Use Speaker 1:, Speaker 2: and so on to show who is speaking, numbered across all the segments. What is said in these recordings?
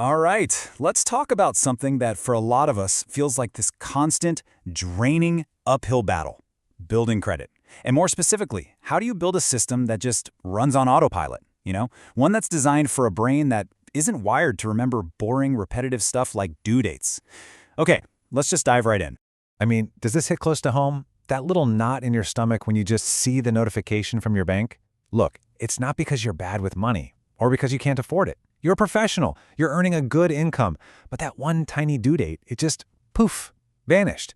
Speaker 1: All right, let's talk about something that for a lot of us feels like this constant, draining uphill battle, building credit. And more specifically, how do you build a system that just runs on autopilot? One that's designed for a brain that isn't wired to remember boring, repetitive stuff like due dates. Okay, let's just dive right in.
Speaker 2: I mean, does this hit close to home? That little knot in your stomach when you just see the notification from your bank? Look, it's not because you're bad with money or because you can't afford it. You're a professional. You're earning a good income. But that one tiny due date, it just, poof, vanished.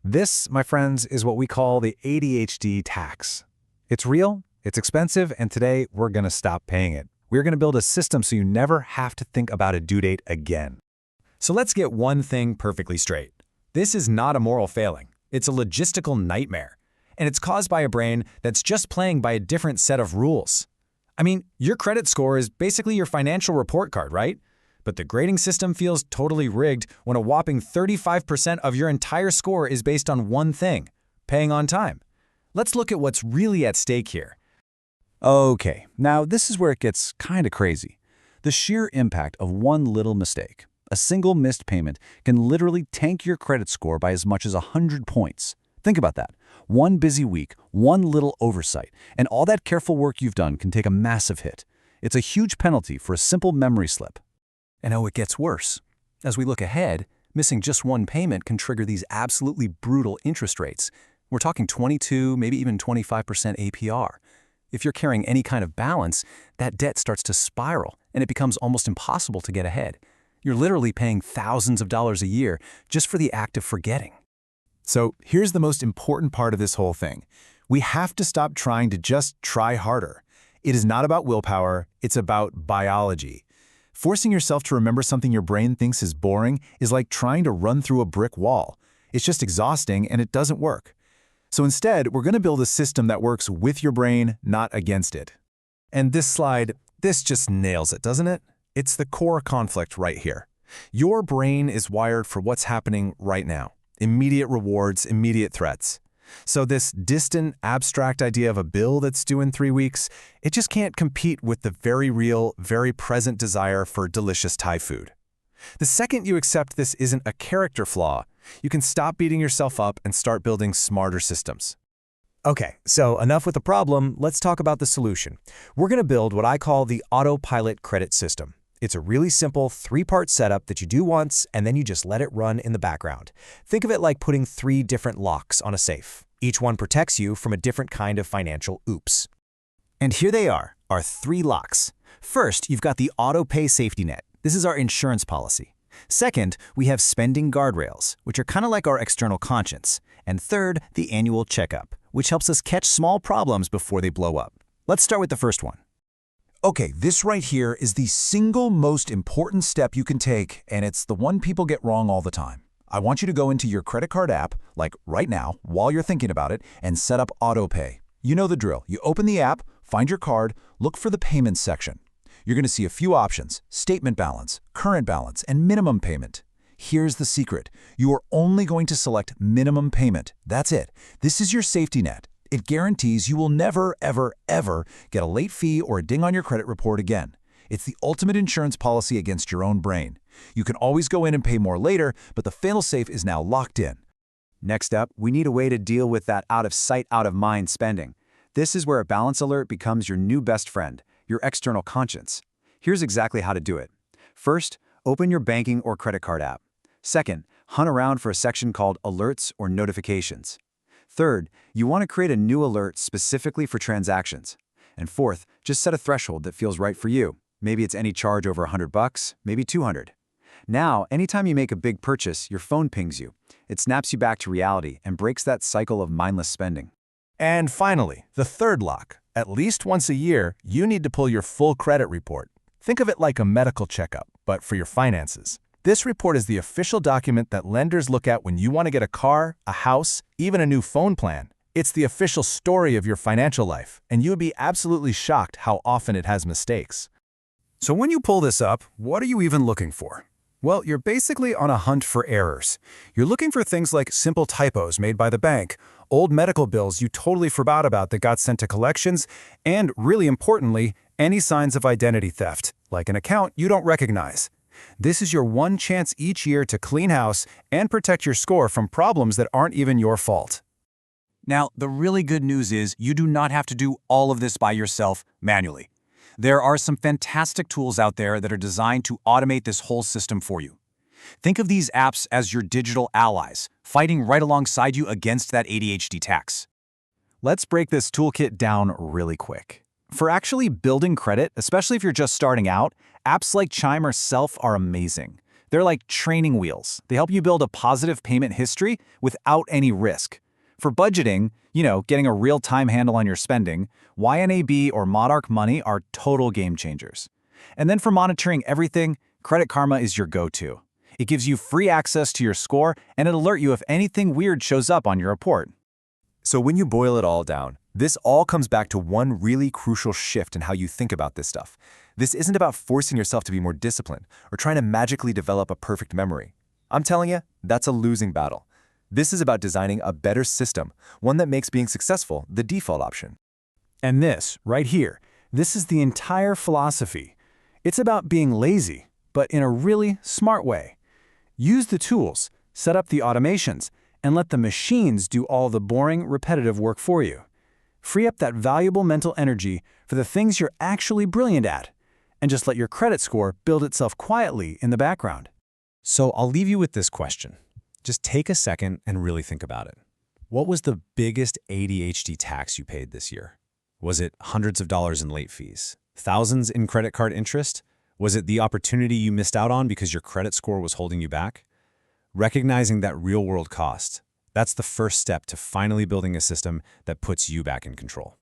Speaker 2: This, my friends, is what we call the ADHD tax. It's real, it's expensive, and today we're going to stop paying it. We're going to build a system so you never have to think about a due date again.
Speaker 1: So let's get one thing perfectly straight. This is not a moral failing. It's a logistical nightmare. And it's caused by a brain that's just playing by a different set of rules. I mean, your credit score is basically your financial report card, right? But the grading system feels totally rigged when a whopping 35% of your entire score is based on one thing, paying on time. Let's look at what's really at stake here.
Speaker 3: Okay, now this is where it gets kind of crazy. The sheer impact of one little mistake, a single missed payment, can literally tank your credit score by as much as 100 points. Think about that. One busy week, one little oversight, and all that careful work you've done can take a massive hit. It's a huge penalty for a simple memory slip.
Speaker 4: And oh, it gets worse. As we look ahead, missing just one payment can trigger these absolutely brutal interest rates. We're talking 22, maybe even 25% APR. If you're carrying any kind of balance, that debt starts to spiral, and it becomes almost impossible to get ahead. You're literally paying thousands of dollars a year just for the act of forgetting.
Speaker 2: So here's the most important part of this whole thing. We have to stop trying to just try harder. It is not about willpower, it's about biology. Forcing yourself to remember something your brain thinks is boring is like trying to run through a brick wall. It's just exhausting and it doesn't work. So instead, we're going to build a system that works with your brain, not against it. And this slide, this just nails it, doesn't it? It's the core conflict right here. Your brain is wired for what's happening right now. Immediate rewards, immediate threats. So this distant, abstract idea of a bill that's due in 3 weeks, it just can't compete with the very real, very present desire for delicious Thai food. The second you accept this isn't a character flaw, you can stop beating yourself up and start building smarter systems. Okay, so enough with the problem, let's talk about the solution. We're going to build what I call the autopilot credit system. It's a really simple 3-part setup that you do once and then you just let it run in the background. Think of it like putting 3 different locks on a safe. Each one protects you from a different kind of financial oops.
Speaker 1: And here they are, our 3 locks. First, you've got the auto-pay safety net. This is our insurance policy. Second, we have spending guardrails, which are kind of like our external conscience. And third, the annual checkup, which helps us catch small problems before they blow up. Let's start with the first one.
Speaker 3: Okay, this right here is the single most important step you can take, and it's the one people get wrong all the time. I want you to go into your credit card app, like right now, while you're thinking about it, and set up autopay. You know the drill. You open the app, find your card, look for the payments section. You're going to see a few options: statement balance, current balance, and minimum payment. Here's the secret. You are only going to select minimum payment. That's it. This is your safety net. It guarantees you will never, ever, ever get a late fee or a ding on your credit report again. It's the ultimate insurance policy against your own brain. You can always go in and pay more later, but the fail-safe is now locked in.
Speaker 1: Next up, we need a way to deal with that out-of-sight, out-of-mind spending. This is where a balance alert becomes your new best friend, your external conscience. Here's exactly how to do it. First, open your banking or credit card app. Second, hunt around for a section called Alerts or Notifications. Third, you want to create a new alert specifically for transactions. And fourth, just set a threshold that feels right for you. Maybe it's any charge over $100, maybe $200. Now, anytime you make a big purchase, your phone pings you. It snaps you back to reality and breaks that cycle of mindless spending.
Speaker 2: And finally, the third lock. At least once a year, you need to pull your full credit report. Think of it like a medical checkup, but for your finances. This report is the official document that lenders look at when you want to get a car, a house, even a new phone plan. It's the official story of your financial life, and you would be absolutely shocked how often it has mistakes.
Speaker 1: So when you pull this up, what are you even looking for? Well, you're basically on a hunt for errors. You're looking for things like simple typos made by the bank, old medical bills you totally forgot about that got sent to collections, and really importantly, any signs of identity theft, like an account you don't recognize.
Speaker 2: This is your one chance each year to clean house and protect your score from problems that aren't even your fault.
Speaker 3: Now, the really good news is you do not have to do all of this by yourself manually. There are some fantastic tools out there that are designed to automate this whole system for you. Think of these apps as your digital allies, fighting right alongside you against that ADHD tax.
Speaker 1: Let's break this toolkit down really quick. For actually building credit, especially if you're just starting out, apps like Chime or Self are amazing. They're like training wheels. They help you build a positive payment history without any risk. For budgeting, getting a real-time handle on your spending, YNAB or Monarch Money are total game changers. And then for monitoring everything, Credit Karma is your go-to. It gives you free access to your score and it'll alert you if anything weird shows up on your report.
Speaker 4: So when you boil it all down, this all comes back to one really crucial shift in how you think about this stuff. This isn't about forcing yourself to be more disciplined or trying to magically develop a perfect memory. I'm telling you, that's a losing battle. This is about designing a better system, one that makes being successful the default option.
Speaker 2: And this, right here, this is the entire philosophy. It's about being lazy, but in a really smart way. Use the tools, set up the automations, and let the machines do all the boring, repetitive work for you. Free up that valuable mental energy for the things you're actually brilliant at, and just let your credit score build itself quietly in the background.
Speaker 4: So I'll leave you with this question. Just take a second and really think about it. What was the biggest ADHD tax you paid this year? Was it hundreds of dollars in late fees? Thousands in credit card interest? Was it the opportunity you missed out on because your credit score was holding you back? Recognizing that real-world cost, that's the first step to finally building a system that puts you back in control.